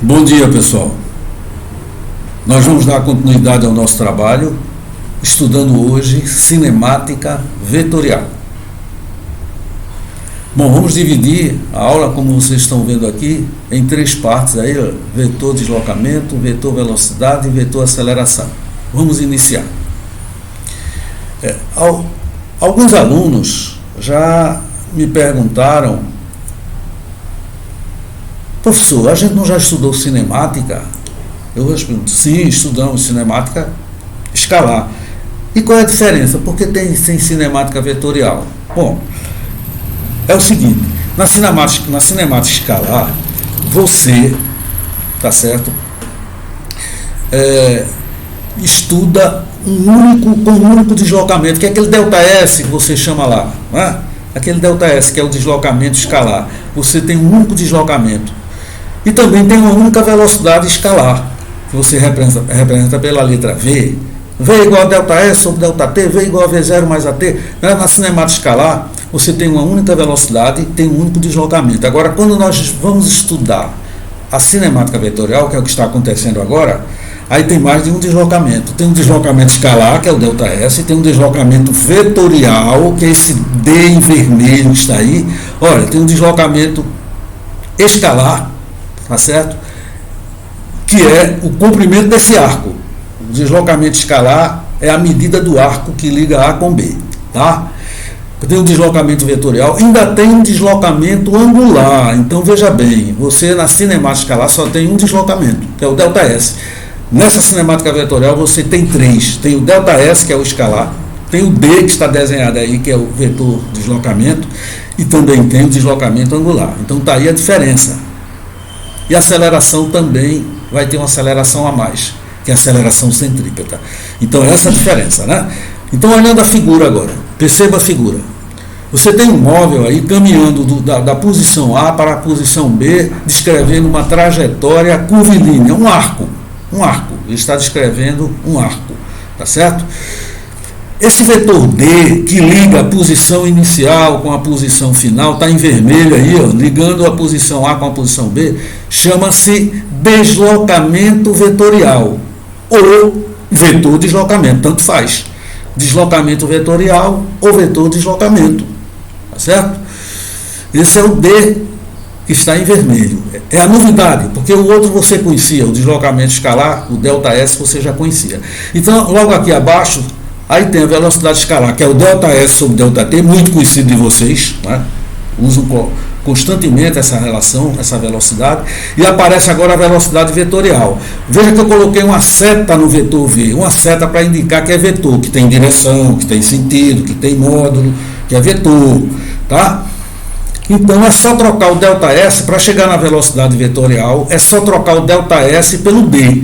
Bom dia, pessoal. Nós vamos dar continuidade ao nosso trabalho, estudando hoje cinemática vetorial. Bom, vamos dividir a aula, como vocês estão vendo aqui, em três partes aí, ó, vetor deslocamento, vetor velocidade e vetor aceleração. Vamos iniciar. Alguns alunos já me perguntaram: professor, a gente não já estudou cinemática? Eu respondo: sim, estudamos cinemática escalar. E qual é a diferença? Por que tem cinemática vetorial? Bom, é o seguinte: na cinemática escalar, você, tá certo, estuda com um único deslocamento, que é aquele ΔS que você chama lá, né? Aquele ΔS que é o deslocamento escalar. Você tem um único deslocamento. E também tem uma única velocidade escalar, que você representa pela letra V. V igual a ΔS sobre ΔT, V igual a V0 mais AT. Na cinemática escalar, você tem uma única velocidade, tem um único deslocamento. Agora, quando nós vamos estudar a cinemática vetorial, que é o que está acontecendo agora, aí tem mais de um deslocamento. Tem um deslocamento escalar, que é o ΔS, e tem um deslocamento vetorial, que é esse D em vermelho que está aí. Olha, tem um deslocamento escalar, tá certo? Que é o comprimento desse arco. O deslocamento escalar é a medida do arco que liga A com B, tá? Tem um deslocamento vetorial, ainda tem um deslocamento angular. Então veja bem, você na cinemática escalar só tem um deslocamento, que é o ΔS. Nessa cinemática vetorial você tem três. Tem o ΔS, que é o escalar, tem o D, que está desenhado aí, que é o vetor deslocamento, e também tem o deslocamento angular. Então está aí a diferença. E a aceleração também vai ter uma aceleração a mais, que é a aceleração centrípeta. Então essa é a diferença, né? Então, olhando a figura agora, perceba a figura. Você tem um móvel aí caminhando da posição A para a posição B, descrevendo uma trajetória curvilínea, um arco. Ele está descrevendo um arco, tá certo? Esse vetor D, que liga a posição inicial com a posição final, está em vermelho aí, ó, ligando a posição A com a posição B, chama-se deslocamento vetorial, ou vetor deslocamento, tanto faz. Deslocamento vetorial ou vetor deslocamento, tá certo? Esse é o D que está em vermelho. É a novidade, porque o outro você conhecia, o deslocamento escalar, o ΔS você já conhecia. Então, logo aqui abaixo, aí tem a velocidade escalar, que é o ΔS sobre ΔT, muito conhecido de vocês, né? Usam constantemente essa relação, essa velocidade, e aparece agora a velocidade vetorial. Veja que eu coloquei uma seta no vetor V, uma seta para indicar que é vetor, que tem direção, que tem sentido, que tem módulo, que é vetor, tá? Então é só trocar o ΔS para chegar na velocidade vetorial, é só trocar o ΔS pelo D.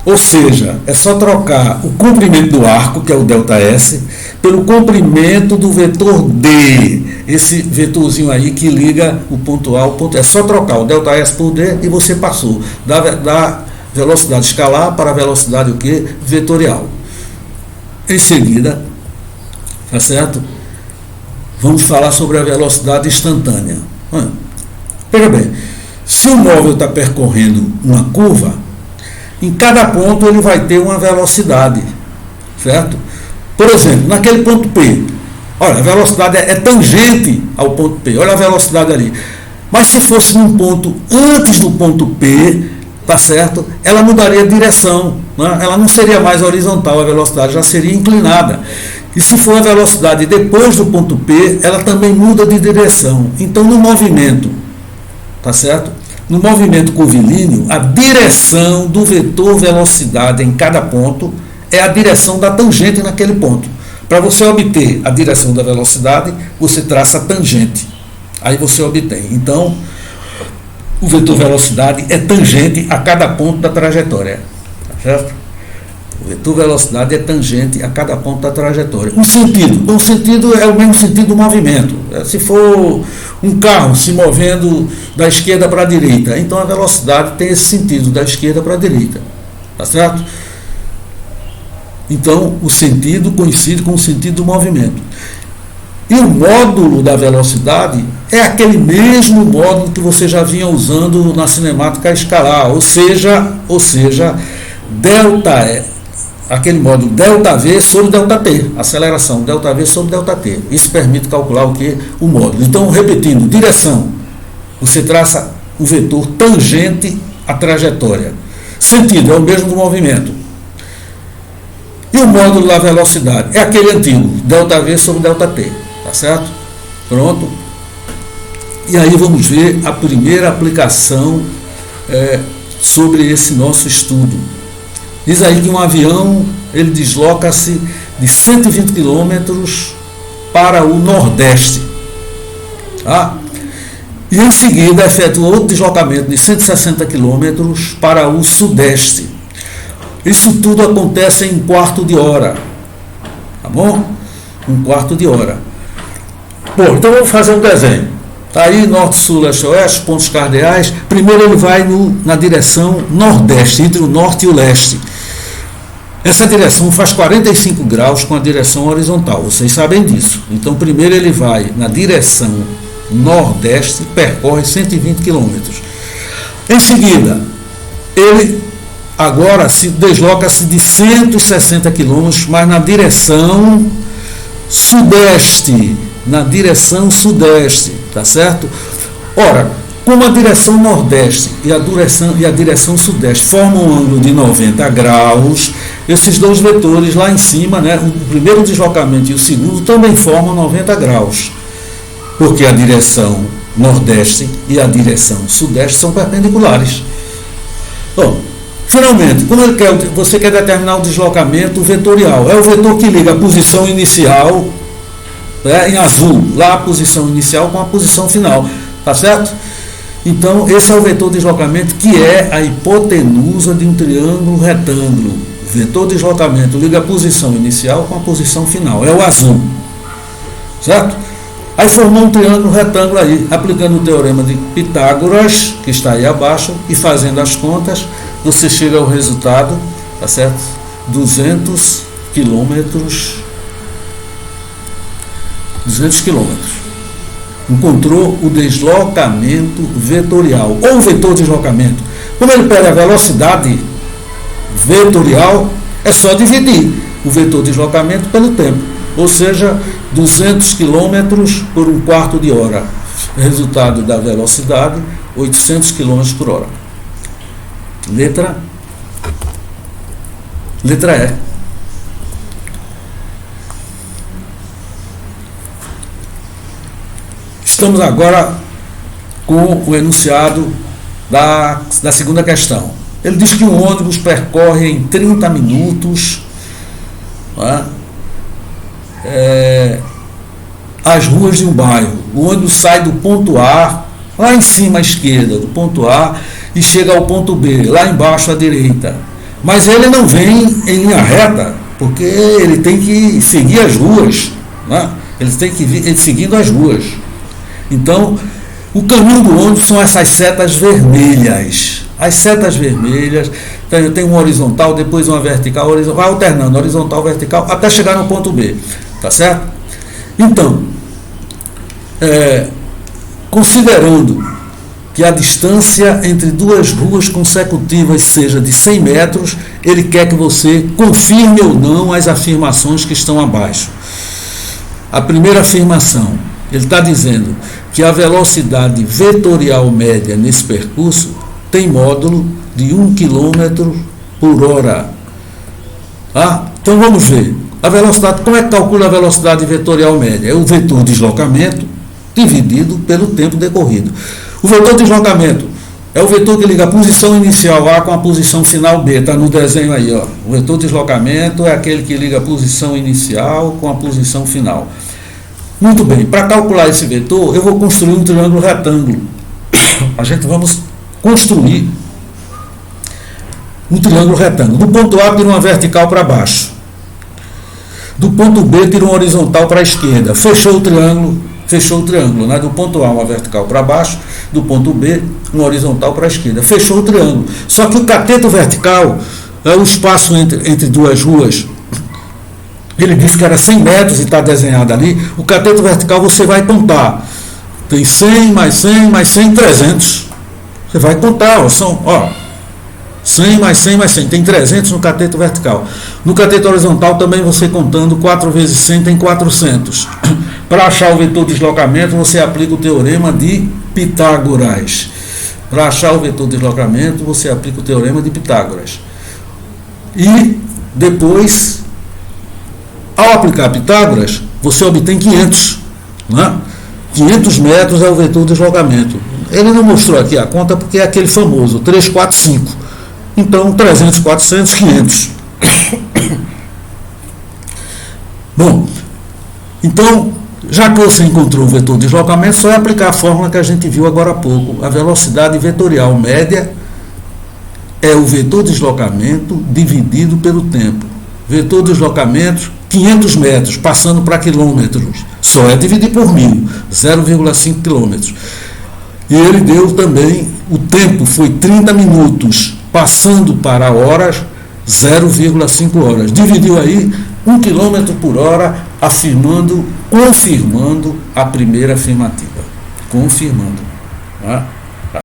Ou seja, é só trocar o comprimento do arco, que é o ΔS, pelo comprimento do vetor D, esse vetorzinho aí que liga o ponto A ao ponto. É só trocar o ΔS por D e você passou da velocidade escalar para a velocidade o quê? Vetorial. Em seguida, tá certo? Vamos falar sobre a velocidade instantânea. Veja bem, se o móvel está percorrendo uma curva, em cada ponto ele vai ter uma velocidade, certo? Por exemplo, naquele ponto P, olha, a velocidade é tangente ao ponto P, olha a velocidade ali. Mas se fosse num ponto antes do ponto P, tá certo? Ela mudaria de direção, né? Ela não seria mais horizontal, a velocidade já seria inclinada. E se for a velocidade depois do ponto P, ela também muda de direção. Então, no movimento, tá certo? No movimento curvilíneo, a direção do vetor velocidade em cada ponto é a direção da tangente naquele ponto. Para você obter a direção da velocidade, você traça a tangente. Aí você obtém. Então, o vetor velocidade é tangente a cada ponto da trajetória. Tá certo? O vetor velocidade é tangente a cada ponto da trajetória. Um sentido. Um sentido é o mesmo sentido do movimento. Se for um carro se movendo da esquerda para a direita, então a velocidade tem esse sentido, da esquerda para a direita. Tá certo? Então, o sentido coincide com o sentido do movimento. E o módulo da velocidade é aquele mesmo módulo que você já vinha usando na cinemática escalar, ou seja, delta, aquele módulo ΔV sobre ΔT, aceleração ΔV sobre ΔT. Isso permite calcular o que? O módulo. Então, repetindo, direção, você traça o vetor tangente à trajetória. Sentido, é o mesmo do movimento. E o módulo da velocidade é aquele antigo, ΔV sobre ΔT, tá certo? Pronto. E aí vamos ver a primeira aplicação sobre esse nosso estudo. Diz aí que um avião, ele desloca-se de 120 km para o Nordeste. Tá? E em seguida efetua outro deslocamento de 160 km para o Sudeste. Isso tudo acontece em 1/4 de hora. Tá bom? 1/4 de hora. Bom, então vamos fazer um desenho. Está aí norte, sul, leste, oeste, pontos cardeais. Primeiro ele vai na direção nordeste, entre o norte e o leste. Essa direção faz 45 graus com a direção horizontal, vocês sabem disso. Então primeiro ele vai na direção nordeste, percorre 120 km. Em seguida, ele agora se desloca-se de 160 km, mas na direção sudeste. Na direção sudeste, tá certo? Ora, como a direção nordeste e a direção sudeste formam um ângulo de 90 graus, esses dois vetores lá em cima, né, o primeiro deslocamento e o segundo também formam 90 graus, porque a direção nordeste e a direção sudeste são perpendiculares. Bom, finalmente, como você quer determinar o deslocamento vetorial, é o vetor que liga a posição inicial, em azul, lá a posição inicial com a posição final, tá certo? Então, esse é o vetor de deslocamento que é a hipotenusa de um triângulo retângulo. O vetor de deslocamento liga a posição inicial com a posição final, é o azul, certo? Aí formou um triângulo retângulo aí, aplicando o teorema de Pitágoras, que está aí abaixo, e fazendo as contas, você chega ao resultado, tá certo? 200 quilômetros. Encontrou o deslocamento vetorial, ou o vetor de deslocamento. Como ele pega a velocidade vetorial, é só dividir o vetor de deslocamento pelo tempo, ou seja, 200 km por 1/4 de hora. Resultado da velocidade, 800 km por hora. Letra E. Estamos agora com o enunciado da segunda questão. Ele diz que um ônibus percorre em 30 minutos as ruas de um bairro. O ônibus sai do ponto A, lá em cima à esquerda, do ponto A, e chega ao ponto B, lá embaixo à direita. Mas ele não vem em linha reta, porque ele tem que seguir as ruas. Ele tem que ir seguindo as ruas. Então, o caminho do ônibus são essas setas vermelhas. As setas vermelhas, tem uma horizontal, depois uma vertical, vai alternando, horizontal, vertical, até chegar no ponto B. Tá certo? Então, considerando que a distância entre duas ruas consecutivas seja de 100 metros, ele quer que você confirme ou não as afirmações que estão abaixo. A primeira afirmação, ele está dizendo que a velocidade vetorial média nesse percurso tem módulo de 1 km por hora. Então vamos ver. A velocidade, como é que calcula a velocidade vetorial média? É o vetor de deslocamento dividido pelo tempo decorrido. O vetor de deslocamento é o vetor que liga a posição inicial A com a posição final B. Está no desenho aí, ó. O vetor de deslocamento é aquele que liga a posição inicial com a posição final. Muito bem, para calcular esse vetor, eu vou construir um triângulo retângulo. Vamos construir um triângulo retângulo. Do ponto A, tira uma vertical para baixo. Do ponto B, tira uma horizontal para a esquerda. Fechou o triângulo, né? Do ponto A, uma vertical para baixo. Do ponto B, uma horizontal para a esquerda. Fechou o triângulo. Só que o cateto vertical é o espaço entre duas ruas. ele disse que era 100 metros e está desenhado ali, o cateto vertical você vai contar. Tem 100, mais 100, mais 100, 300. Você vai contar, são, 100 mais 100 mais 100, tem 300 no cateto vertical. No cateto horizontal também você contando 4 vezes 100 tem 400. Para achar o vetor de deslocamento, você aplica o teorema de Pitágoras. Para achar o vetor de deslocamento, você aplica o teorema de Pitágoras. E depois, ao aplicar Pitágoras, você obtém 500. Né? 500 metros é o vetor de deslocamento. Ele não mostrou aqui a conta porque é aquele famoso 3, 4, 5. Então, 300, 400, 500. Bom, então, já que você encontrou o vetor de deslocamento, só é aplicar a fórmula que a gente viu agora há pouco. A velocidade vetorial média é o vetor de deslocamento dividido pelo tempo. Vetor de deslocamento, 500 metros, passando para quilômetros. Só é dividir por 1000, 0,5 quilômetros. E ele deu também, o tempo foi 30 minutos, passando para horas, 0,5 horas. Dividiu aí 1 km por hora, confirmando a primeira afirmativa. Confirmando. Tá?